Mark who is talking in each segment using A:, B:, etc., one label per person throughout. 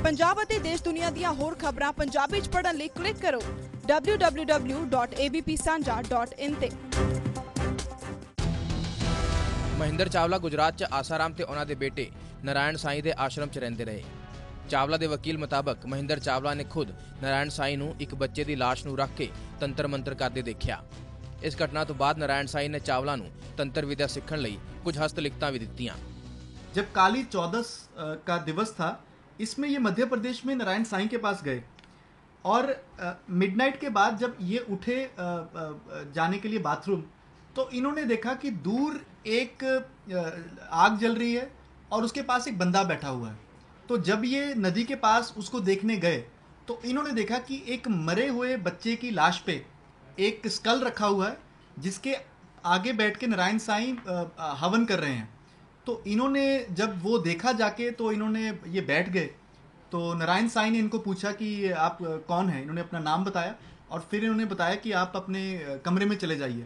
A: ਪੰਜਾਬ ਅਤੇ ਦੇਸ਼ ਦੁਨੀਆ ਦੀਆਂ ਹੋਰ ਖਬਰਾਂ ਪੰਜਾਬੀ ਚ ਪੜ੍ਹਨ ਲਈ ਕਲਿੱਕ ਕਰੋ www.abpsanja.in ਤੇ।
B: ਮਹਿੰਦਰ ਚਾਵਲਾ ਗੁਜਰਾਤ 'ਚ ਆਸਾਰਾਮ ਤੇ ਉਹਨਾਂ ਦੇ ਬੇਟੇ ਨਾਰਾਇਣ ਸਾਈਂ ਦੇ ਆਸ਼ਰਮ 'ਚ ਰਹਿੰਦੇ ਰਹੇ। ਚਾਵਲਾ ਦੇ ਵਕੀਲ ਮੁਤਾਬਕ ਮਹਿੰਦਰ ਚਾਵਲਾ ਨੇ ਖੁਦ ਨਾਰਾਇਣ ਸਾਈਂ ਨੂੰ ਇੱਕ ਬੱਚੇ ਦੀ ਲਾਸ਼ ਨੂੰ ਰੱਖ ਕੇ ਤੰਤਰ ਮੰਤਰ ਕਰਦੇ ਦੇਖਿਆ। ਇਸ ਘਟਨਾ ਤੋਂ ਬਾਅਦ ਨਾਰਾਇਣ ਸਾਈਂ ਨੇ ਚਾਵਲਾ ਨੂੰ ਤੰਤਰ विद्या सीखने ਲਈ कुछ हस्तलिखितां भी दित्तियां।
C: जब काली चौदस का दिवस था, इसमें ये मध्य प्रदेश में नारायण साईं के पास गए और मिडनाइट के बाद जब ये उठे जाने के लिए बाथरूम, तो इन्होंने देखा कि दूर एक आग जल रही है और उसके पास एक बंदा बैठा हुआ है। तो जब ये नदी के पास उसको देखने गए तो इन्होंने देखा कि एक मरे हुए बच्चे की लाश पे एक स्कल रखा हुआ है, जिसके आगे बैठ के नारायण साईं हवन कर रहे हैं। तो इन्होंने जब वो देखा जाके तो इन्होंने ये बैठ गए। तो नारायण साईं ने इनको पूछा कि आप कौन हैं। इन्होंने अपना नाम बताया और फिर इन्होंने बताया कि आप अपने कमरे में चले जाइए।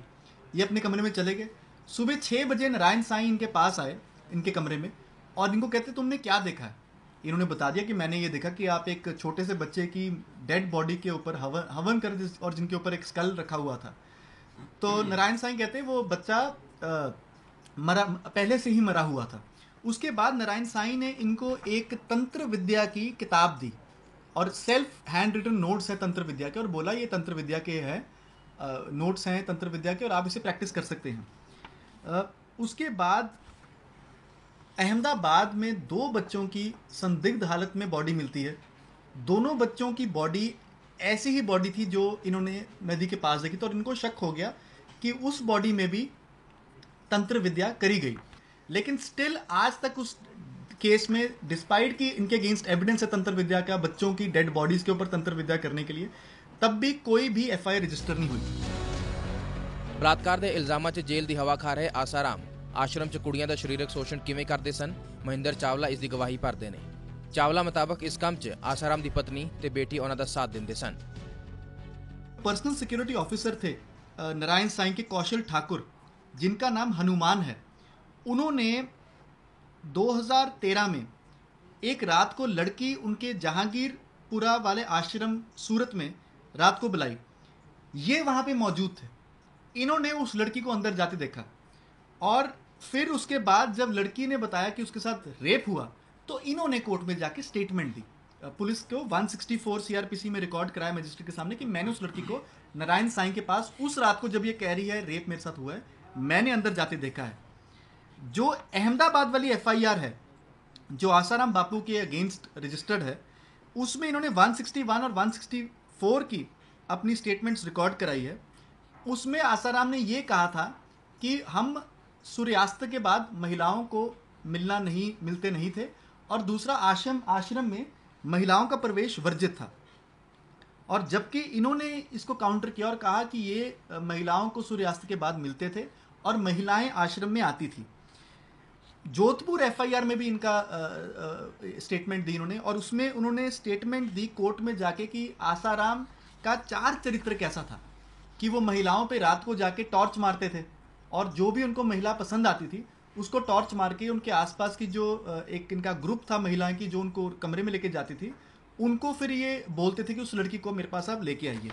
C: ये अपने कमरे में चले गए। सुबह 6 बजे नारायण साईं इनके पास आए, इनके कमरे में, और इनको कहते तुमने क्या देखा है। इन्होंने बता दिया कि मैंने ये देखा कि आप एक छोटे से बच्चे की डेड बॉडी के ऊपर हवन कर और जिनके ऊपर एक स्कल रखा हुआ था। तो नारायण साईं कहते वो बच्चा मरा, पहले से ही मरा हुआ था। उसके बाद नारायण साईं ने इनको एक तंत्र विद्या की किताब दी और सेल्फ हैंड रिटन नोट्स हैं तंत्र विद्या के, और बोला ये तंत्र विद्या के हैं, नोट्स हैं तंत्र विद्या के और आप इसे प्रैक्टिस कर सकते हैं। उसके बाद अहमदाबाद में 2 बच्चों की संदिग्ध हालत में बॉडी मिलती है। दोनों बच्चों की बॉडी ऐसी ही बॉडी थी जो इन्होंने नदी के पास देखी, तो और इनको शक हो गया कि उस बॉडी में भी तंत्र विद्या करी गई। लेकिन स्टिल आज तक उस केस में, डिस्पाइट कि इनके अगेंस्ट एविडेंस है तंत्र विद्या का, बच्चों की डेड बॉडीज के ऊपर तंत्र विद्या करने के लिए, तब भी कोई भी FIR रजिस्टर नहीं हुई।
B: ਬਲਾਤਕਾਰ ਦੇ ਇਲਜ਼ਾਮਾਂ 'ਚ ਜੇਲ੍ਹ ਦੀ ਹਵਾ ਖਾ ਰਹੇ ਆਸਾਰਾਮ ਆਸ਼ਰਮ 'ਚ ਕੁੜੀਆਂ ਦਾ ਸਰੀਰਕ ਸ਼ੋਸ਼ਣ ਕਿਵੇਂ ਕਰਦੇ ਸਨ, ਮਹਿੰਦਰ ਚਾਵਲਾ ਇਸ ਦੀ ਗਵਾਹੀ ਭਰਦੇ ਨੇ। ਚਾਵਲਾ ਮੁਤਾਬਕ ਇਸ ਕੰਮ 'ਚ ਆਸਾਰਾਮ ਦੀ ਪਤਨੀ ਤੇ ਬੇਟੀ ਉਹਨਾਂ ਦਾ ਸਾਥ ਦਿੰਦੇ ਸਨ।
C: पर्सनल सिक्योरिटी ऑफिसर थे नारायण साईं के कौशल ठाकुर, जिनका नाम हनुमान है। उन्होंने 2013 में एक रात को लड़की उनके जहांगीरपुरा वाले आश्रम सूरत में रात को बुलाई। ये वहाँ पे मौजूद थे। इन्होंने उस लड़की को अंदर जाते देखा और फिर उसके बाद जब लड़की ने बताया कि उसके साथ रेप हुआ तो इन्होंने कोर्ट में जाके स्टेटमेंट दी। पुलिस को 164 CRPC में रिकॉर्ड कराया मजिस्ट्रेट के सामने कि मैंने उस लड़की को नारायण साईं के पास उस रात को, जब ये कह रही है रेप मेरे साथ हुआ है, मैंने अंदर जाते देखा है। जो अहमदाबाद वाली FIR है जो आसाराम बापू के अगेंस्ट रजिस्टर्ड है, उसमें इन्होंने 161 और 164 की अपनी स्टेटमेंट्स रिकॉर्ड कराई है। उसमें आसाराम ने ये कहा था कि हम सूर्यास्त के बाद महिलाओं को मिलते नहीं थे, और दूसरा आश्रम में महिलाओं का प्रवेश वर्जित था। और जबकि इन्होंने इसको काउंटर किया और कहा कि ये महिलाओं को सूर्यास्त के बाद मिलते थे और महिलाएं आश्रम में आती थी। जोधपुर FIR में भी इनका स्टेटमेंट दी इन्होंने, और उसमें उन्होंने स्टेटमेंट दी कोर्ट में जाके कि आसाराम का 4 चरित्र कैसा था, कि वो महिलाओं पे रात को जाके टॉर्च मारते थे और जो भी उनको महिला पसंद आती थी उसको टॉर्च मार के उनके आसपास की जो एक इनका ग्रुप था महिलाएं की जो उनको कमरे में लेके जाती थी, उनको फिर ये बोलते थे कि उस लड़की को मेरे पास आप लेके आइए।